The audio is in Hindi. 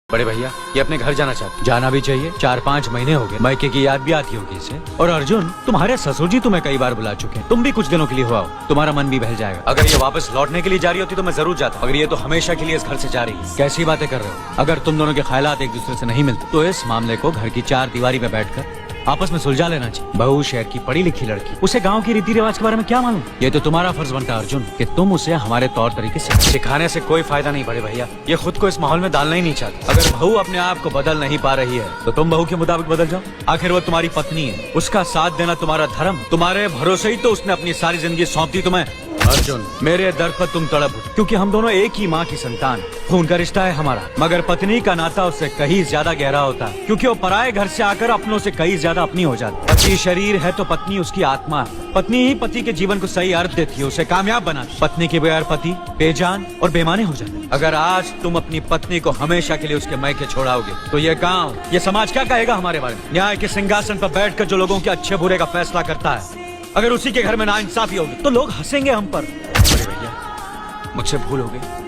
बड़े भैया ये अपने घर जाना चाहते। जाना भी चाहिए, 4-5 महीने हो गए, मायके की याद भी आती होगी इसे। और अर्जुन, तुम्हारे ससुर जी तुम्हें कई बार बुला चुके हैं, तुम भी कुछ दिनों के लिए हो आओ, तुम्हारा मन भी बहल जाएगा। अगर ये वापस लौटने के लिए जा रही होती तो मैं जरूर जाता, अगर ये तो हमेशा के लिए इस घर से जा रही है। कैसी बातें कर रहे हो? अगर तुम दोनों के ख्यालात एक दूसरे से नहीं मिलते तो इस मामले को घर की 4 दीवारी में बैठकर आपस में सुलझा लेना चाहिए। बहू शहर की पढ़ी लिखी लड़की, उसे गांव की रीति रिवाज के बारे में क्या मालूम? ये तो तुम्हारा फर्ज बनता है अर्जुन कि तुम उसे हमारे तौर तरीके से सिखाने से कोई फायदा नहीं बड़े भैया, ये खुद को इस माहौल में डालना ही नहीं चाहती। अगर बहू अपने आप को बदल नहीं पा रही है तो तुम बहू के मुताबिक बदल जाओ। आखिर वो तुम्हारी पत्नी है, उसका साथ देना तुम्हारा धर्म, तुम्हारे भरोसे ही तो उसने अपनी सारी जिंदगी सौंप दी तुम्हें। अर्जुन, मेरे दर पर तुम तड़प उठो, क्योंकि हम दोनों एक ही माँ की संतान, खून का रिश्ता है हमारा। मगर पत्नी का नाता उससे कहीं ज्यादा गहरा होता है, क्योंकि वो पराये घर से आकर अपनों से कहीं ज्यादा अपनी हो जाती है। पति शरीर है तो पत्नी उसकी आत्मा है। पत्नी ही पति के जीवन को सही अर्थ देती है, उसे कामयाब बनाती है। पत्नी के बगैर पति बेजान और बेमाने हो जाते हैं। अगर आज तुम अपनी पत्नी को हमेशा के लिए उसके मायके छोड़ाओगे तो ये गाँव, ये समाज क्या कहेगा हमारे बारे में? न्याय के सिंहासन पर बैठकर जो लोगों के अच्छे बुरे का फैसला करता है, अगर उसी के घर में नाइंसाफी होगी तो लोग हंसेंगे हम पर। बड़े भैया, मुझसे भूल हो गई।